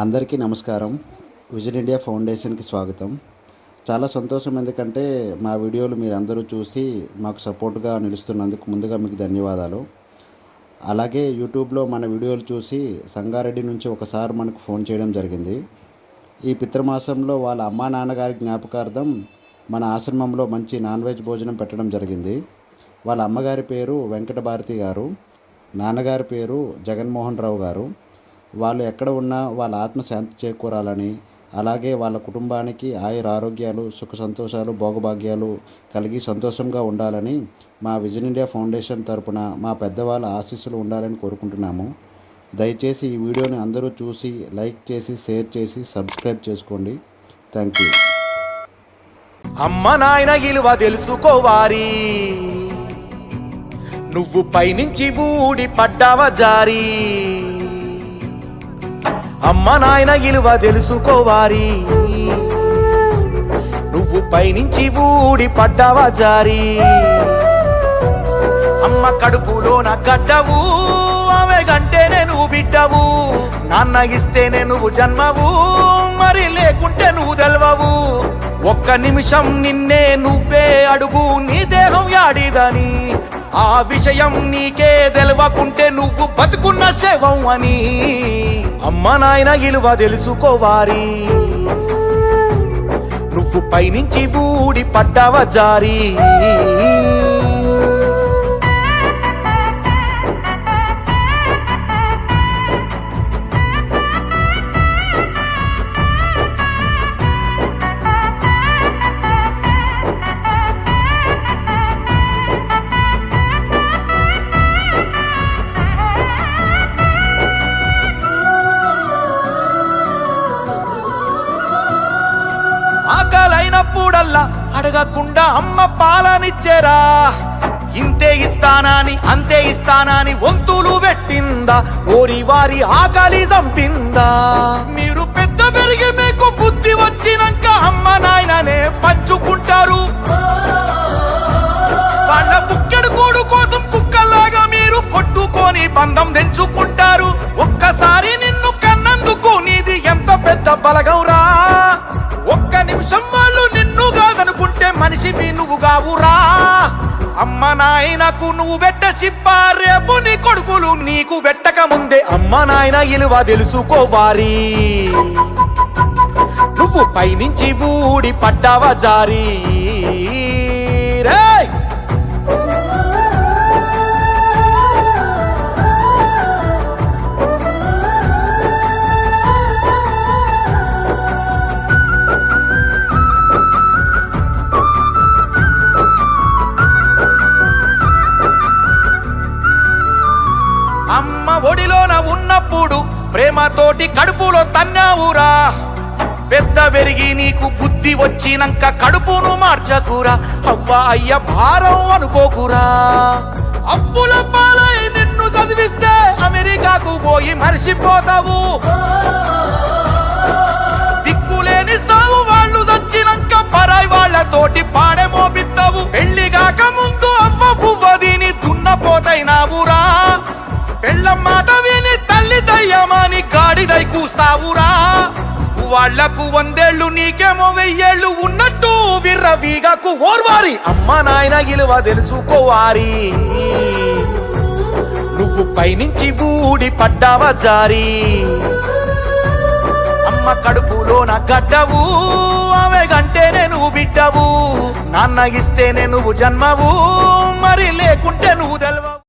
అందరికీ నమస్కారం. Vision India ఫౌండేషన్కి స్వాగతం. చాలా సంతోషం, ఎందుకంటే మా వీడియోలు మీరందరూ చూసి మాకు సపోర్ట్గా నిలుస్తున్నందుకు ముందుగా మీకు ధన్యవాదాలు. అలాగే యూట్యూబ్లో మన వీడియోలు చూసి సంగారెడ్డి నుంచి ఒకసారి మనకు ఫోన్ చేయడం జరిగింది. ఈ పితృమాసంలో వాళ్ళ అమ్మా నాన్నగారి జ్ఞాపకార్థం మన ఆశ్రమంలో మంచి నాన్ వెజ్ భోజనం పెట్టడం జరిగింది. వాళ్ళ అమ్మగారి పేరు వెంకట భారతి గారు, నాన్నగారి పేరు జగన్మోహన్ రావు గారు. వాళ్ళు ఎక్కడ ఉన్నా వాళ్ళ ఆత్మ శాంతి చేకూరాలని, అలాగే వాళ్ళ కుటుంబానికి ఆయుర ఆరోగ్యాలు, సుఖ సంతోషాలు, భోగభాగ్యాలు కలిగి సంతోషంగా ఉండాలని మా విజన్ ఇండియా ఫౌండేషన్ తరపున మా పెద్దవాళ్ళ ఆశీస్సులు ఉండాలని కోరుకుంటున్నాము. దయచేసి ఈ వీడియోని అందరూ చూసి లైక్ చేసి, షేర్ చేసి, సబ్స్క్రైబ్ చేసుకోండి. Thank you. అమ్మ నాయన ఇలువ తెలుసుకోవారి, నువ్వు పైనుంచి ఊడి పడ్డావ జారి. అమ్మ నాయన ఇలువ తెలుసుకోవారి, నువ్వు పైనుంచి ఊడి పడ్డావ జారి. అమ్మ కడుపులోన గడ్డవు, ఆమె గంటేనే నువ్వు బిడ్డవు. నాన్న ఇస్తేనే నువ్వు జన్మవు, మరి లేకుంటే నువ్వు తెలవవు. ఒక్క నిమిషం నిన్నే నువ్వే అడుగు, నీ దేహం యాడిదని. ఆ విషయం నీకే తెలవకుంటే నువ్వు బతుకున్న శవం అని. అమ్మ నాయన ఇలువ తెలుసుకోవారి, నువ్వు పైనుంచి ఊడి పడ్డావ జారి. ఆకలైనప్పుడల్లా అడగకుండా అమ్మ పాలనిచ్చేరా. ఇంతే ఇస్తానాని అంతే ఇస్తానాని వంతులు పెట్టిందా, ఓరి వారి ఆకలి చంపిందా. మీరు పెద్ద పెరిగి మీకు బుద్ధి వచ్చినాక అమ్మ నాయననే పంచుకుంటారు. వాళ్ళ బుక్కెడు కూడు కోసం కుక్కల్లాగా మీరు కొట్టుకొని బంధం తెంచుకుంటారు. ఒక్కసారి నిన్ను కన్నందుకు నీది ఎంత పెద్ద బలగంరా. ఒక్క నిమిషం వాళ్ళు నిన్ను కాదనుకుంటే మనిషివి నువ్వు కావురా. అమ్మ నాయనకు నువ్వు పెట్ట సిప్ప, రేపు నీ కొడుకులు నీకు పెట్టక ముందే అమ్మ నాయన ఇలువ తెలుసుకోవారి, నువ్వు పైనుంచి ఊడి పడ్డావ జారి. అమ్మ ఒడిలోన ఉన్నప్పుడు ప్రేమతోటి కడుపులో తన్నావురా. పెద్ద పెరిగి నీకు బుద్ధి వచ్చినాక కడుపును మార్చకురా. అవ్వ అయ్య భారం అనుకోకురా. అప్పుల పాలై నిన్ను చదివిస్తే అమెరికాకు పోయి మరిసిపోతావు. దిక్కులేని సాగు వాళ్ళు చచ్చినాక పరాయి వాళ్ళతోటి పాడే మోపిస్తావు. పెళ్లి కాక ముందు అవ్వ పువ్వ దీని దున్నపోతైనావురా. పెళ్ళ మాట విని తల్లి దయ్యమాని గాడిదై కూస్తావురా. వాళ్లకు 100 ఏళ్ళు నీకేమో 1000 ఏళ్ళు ఉన్నట్టు విర్రవీగకు ఓర్వారి. అమ్మ నాయన ఇలువ తెలుసుకోవారి, నువ్వు పైనుంచి ఊడి పడ్డావ జారి. అమ్మ కడుపులోన గడ్డవు, ఆమె గంటేనే నువ్వు బిడ్డవు. నాన్న ఇస్తేనే నువ్వు జన్మవు, మరి లేకుంటే నువ్వు తెలవవు.